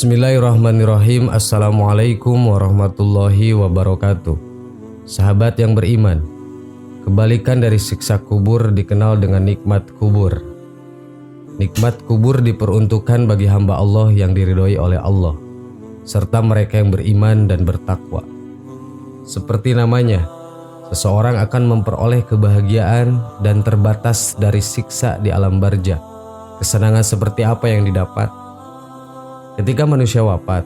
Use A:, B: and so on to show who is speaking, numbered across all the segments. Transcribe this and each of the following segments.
A: Bismillahirrahmanirrahim. Assalamualaikum warahmatullahi wabarakatuh. Sahabat yang beriman, kebalikan dari siksa kubur dikenal dengan nikmat kubur. Nikmat kubur diperuntukkan bagi hamba Allah yang diridhoi oleh Allah, serta mereka yang beriman dan bertakwa. Seperti namanya, seseorang akan memperoleh kebahagiaan dan terbatas dari siksa di alam barzah. Kesenangan seperti apa yang didapat? Ketika manusia wafat,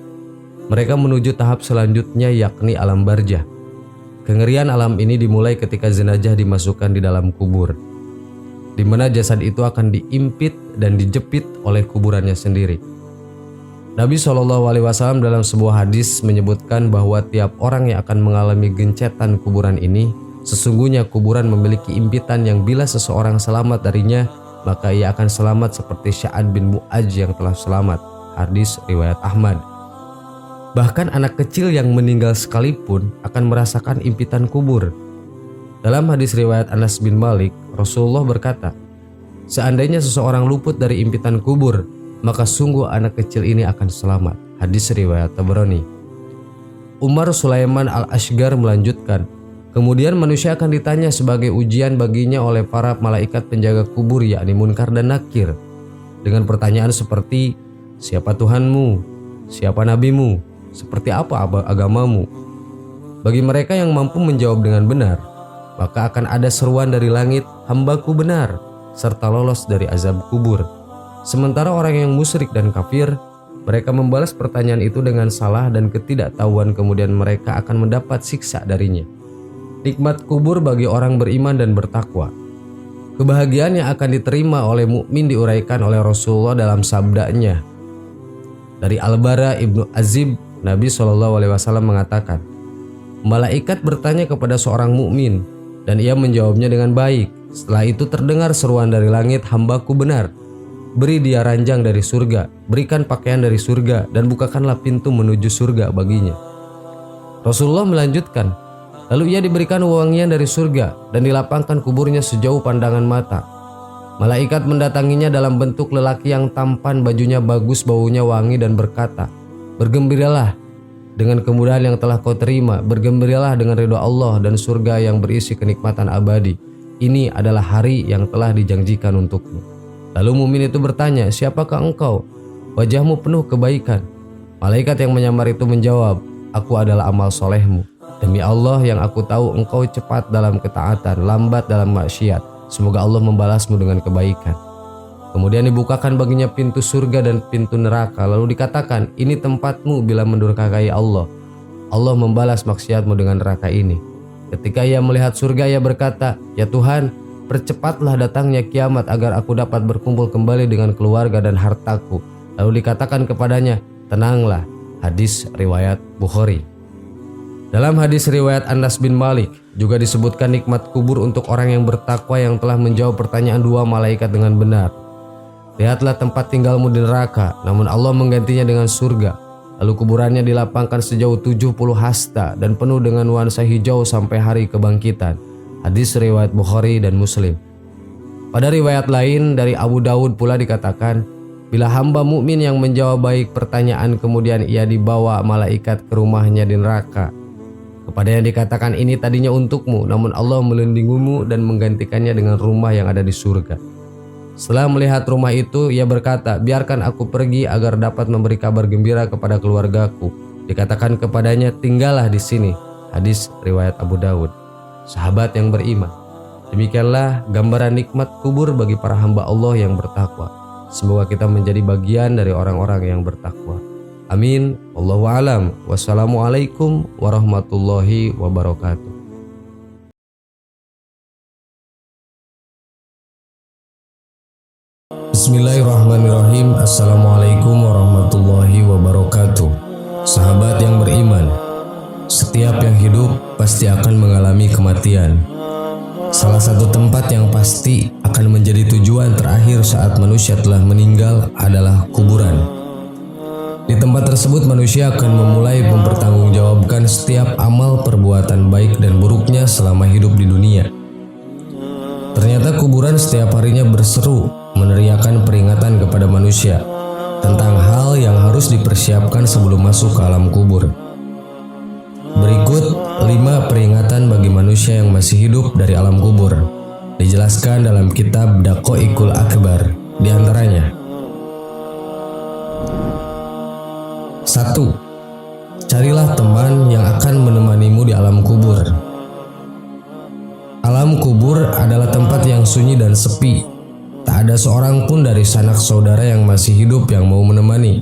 A: mereka menuju tahap selanjutnya, yakni alam barzah. Kengerian alam ini dimulai ketika jenazah dimasukkan di dalam kubur, di mana jasad itu akan diimpit dan dijepit oleh kuburannya sendiri. Nabi SAW dalam sebuah hadis menyebutkan bahwa tiap orang yang akan mengalami gencetan kuburan ini, sesungguhnya kuburan memiliki impitan yang bila seseorang selamat darinya, maka ia akan selamat seperti Sa'ad bin Mu'adz yang telah selamat. Hadis riwayat Ahmad. Bahkan anak kecil yang meninggal sekalipun akan merasakan impitan kubur. Dalam hadis riwayat Anas bin Malik, Rasulullah berkata, seandainya seseorang luput dari impitan kubur, maka sungguh anak kecil ini akan selamat. Hadis riwayat Tabrani. Umar Sulaiman al-Ashgar melanjutkan, kemudian manusia akan ditanya sebagai ujian baginya oleh para malaikat penjaga kubur, yakni Munkar dan Nakir, dengan pertanyaan seperti, siapa Tuhanmu? Siapa nabimu? Seperti apa agamamu? Bagi mereka yang mampu menjawab dengan benar, maka akan ada seruan dari langit, hambaku benar, serta lolos dari azab kubur. Sementara orang yang musyrik dan kafir, mereka membalas pertanyaan itu dengan salah dan ketidaktahuan, kemudian mereka akan mendapat siksa darinya. Nikmat kubur bagi orang beriman dan bertakwa. Kebahagiaan yang akan diterima oleh mukmin diuraikan oleh Rasulullah dalam sabdanya. Dari Al-Bara ibnu Azib, Nabi SAW mengatakan, malaikat bertanya kepada seorang mukmin dan ia menjawabnya dengan baik. Setelah itu terdengar seruan dari langit, hambaku benar, beri dia ranjang dari surga, berikan pakaian dari surga, dan bukakanlah pintu menuju surga baginya. Rasulullah melanjutkan, lalu ia diberikan wewangian dari surga dan dilapangkan kuburnya sejauh pandangan mata. Malaikat mendatanginya dalam bentuk lelaki yang tampan, bajunya bagus, baunya wangi, dan berkata, bergembiralah dengan kemudahan yang telah kau terima, bergembiralah dengan ridha Allah dan surga yang berisi kenikmatan abadi. Ini adalah hari yang telah dijanjikan untukmu. Lalu mukmin itu bertanya, siapakah engkau? Wajahmu penuh kebaikan. Malaikat yang menyamar itu menjawab, aku adalah amal solehmu. Demi Allah yang aku tahu engkau cepat dalam ketaatan, lambat dalam maksiat. Semoga Allah membalasmu dengan kebaikan. Kemudian dibukakan baginya pintu surga dan pintu neraka. Lalu dikatakan, ini tempatmu bila mendurhakai Allah. Allah membalas maksiatmu dengan neraka ini. Ketika ia melihat surga, ia berkata, ya Tuhan, percepatlah datangnya kiamat agar aku dapat berkumpul kembali dengan keluarga dan hartaku. Lalu dikatakan kepadanya, tenanglah. Hadis riwayat Bukhari. Dalam hadis riwayat Anas bin Malik juga disebutkan nikmat kubur untuk orang yang bertakwa yang telah menjawab pertanyaan dua malaikat dengan benar. Lihatlah tempat tinggalmu di neraka, namun Allah menggantinya dengan surga. Lalu kuburannya dilapangkan sejauh 70 hasta dan penuh dengan nuansa hijau sampai hari kebangkitan. Hadis riwayat Bukhari dan Muslim. Pada riwayat lain dari Abu Daud pula dikatakan, bila hamba mukmin yang menjawab baik pertanyaan kemudian ia dibawa malaikat ke rumahnya di neraka. Kepadanya dikatakan, ini tadinya untukmu, namun Allah melindungimu dan menggantikannya dengan rumah yang ada di surga. Setelah melihat rumah itu, ia berkata, biarkan aku pergi agar dapat memberi kabar gembira kepada keluargaku. Dikatakan kepadanya, tinggallah di sini. Hadis riwayat Abu Daud. Sahabat yang beriman, demikianlah gambaran nikmat kubur bagi para hamba Allah yang bertakwa. Semoga kita menjadi bagian dari orang-orang yang bertakwa. Amin. Wallahu a'lam. Wassalamualaikum warahmatullahi wabarakatuh. Bismillahirrahmanirrahim. Assalamualaikum warahmatullahi wabarakatuh. Sahabat yang beriman, setiap yang hidup pasti akan mengalami kematian. Salah satu tempat yang pasti akan menjadi tujuan terakhir saat manusia telah meninggal adalah kuburan. Di tempat tersebut manusia akan memulai mempertanggungjawabkan setiap amal perbuatan baik dan buruknya selama hidup di dunia. Ternyata kuburan setiap harinya berseru meneriakkan peringatan kepada manusia tentang hal hal yang harus dipersiapkan sebelum masuk ke alam kubur. Berikut 5 peringatan bagi manusia yang masih hidup dari alam kubur. Dijelaskan dalam kitab Daqaiqul Akbar. Di antaranya 1. Carilah teman yang akan menemanimu di alam kubur. Alam kubur adalah tempat yang sunyi dan sepi. Tak ada seorang pun dari sanak saudara yang masih hidup yang mau menemani.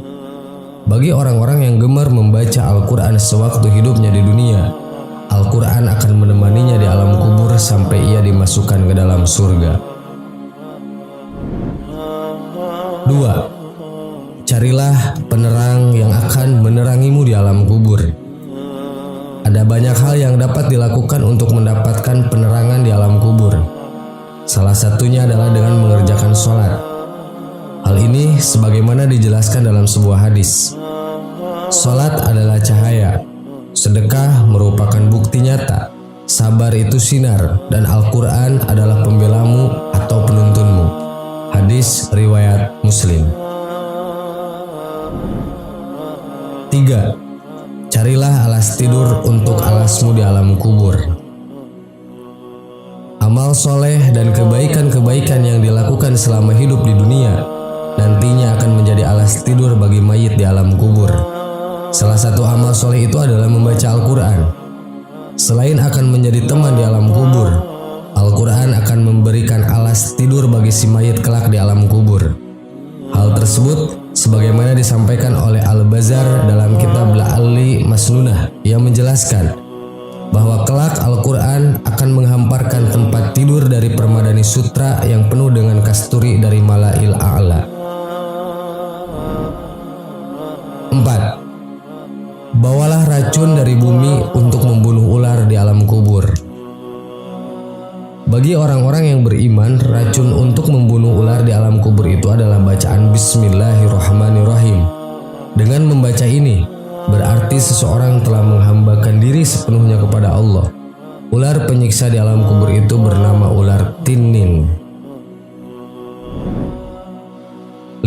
A: Bagi orang-orang yang gemar membaca Al-Quran sewaktu hidupnya di dunia, Al-Quran akan menemaninya di alam kubur sampai ia dimasukkan ke dalam surga. 2. Carilah penerang yang akan menerangimu di alam kubur. Ada banyak hal yang dapat dilakukan untuk mendapatkan penerangan di alam kubur. Salah satunya adalah dengan mengerjakan sholat. Hal ini sebagaimana dijelaskan dalam sebuah hadis. Sholat adalah cahaya, sedekah merupakan bukti nyata, sabar itu sinar, dan Al-Quran adalah pembelamu atau penuntunmu. Hadis riwayat Muslim. 3. Carilah alas tidur untuk alasmu di alam kubur. Amal soleh dan kebaikan-kebaikan yang dilakukan selama hidup di dunia nantinya akan menjadi alas tidur bagi mayit di alam kubur. Salah satu amal soleh itu adalah membaca Al-Quran. Selain akan menjadi teman di alam kubur, Al-Quran akan memberikan alas tidur bagi si mayit kelak di alam kubur. Hal tersebut sebagaimana disampaikan oleh Al-Bazar dalam kitab La'alli Masnunah yang menjelaskan bahwa kelak Al-Quran akan menghamparkan tempat tidur dari Permadani Sutra yang penuh dengan kasturi dari Mala'il A'la. 4. Bawalah racun dari bumi untuk membunuh ular di alam kubur. Bagi orang-orang yang beriman, racun untuk membunuh ular di alam kubur itu adalah bacaan Bismillahirrahmanirrahim. Dengan membaca ini, berarti seseorang telah menghambakan diri sepenuhnya kepada Allah. Ular penyiksa di alam kubur itu bernama ular tinin.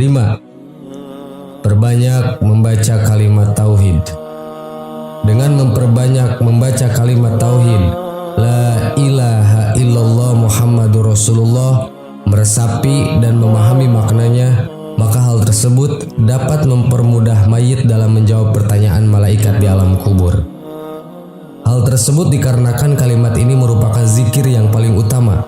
A: 5. Perbanyak membaca kalimat tauhid. Dengan memperbanyak membaca kalimat tauhid, La ilaha illallah Muhammadur Rasulullah, meresapi dan memahami maknanya, maka hal tersebut dapat mempermudah mayit dalam menjawab pertanyaan malaikat di alam kubur. Hal tersebut dikarenakan kalimat ini merupakan zikir yang paling utama.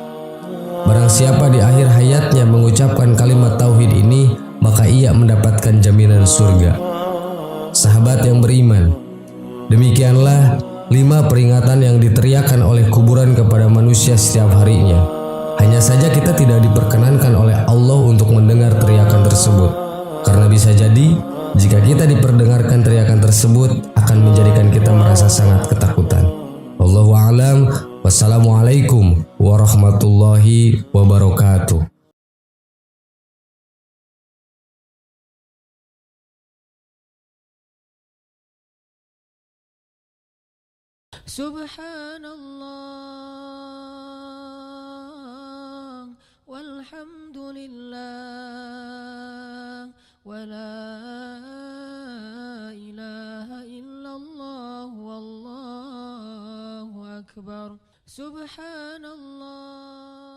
A: Barang siapa di akhir hayatnya mengucapkan kalimat tauhid ini, maka ia mendapatkan jaminan surga. Sahabat yang beriman, demikianlah 5 peringatan yang diteriakan oleh kuburan kepada manusia setiap harinya. Hanya saja kita tidak diperkenankan oleh Allah untuk mendengar teriakan tersebut. Karena bisa jadi, jika kita diperdengarkan teriakan tersebut, akan menjadikan kita merasa sangat ketakutan. Wallahu a'lam. Wassalamualaikum warahmatullahi wabarakatuh.
B: Subhanallah walhamdulillah wa la ilaha illallah wallahu akbar. Subhanallah.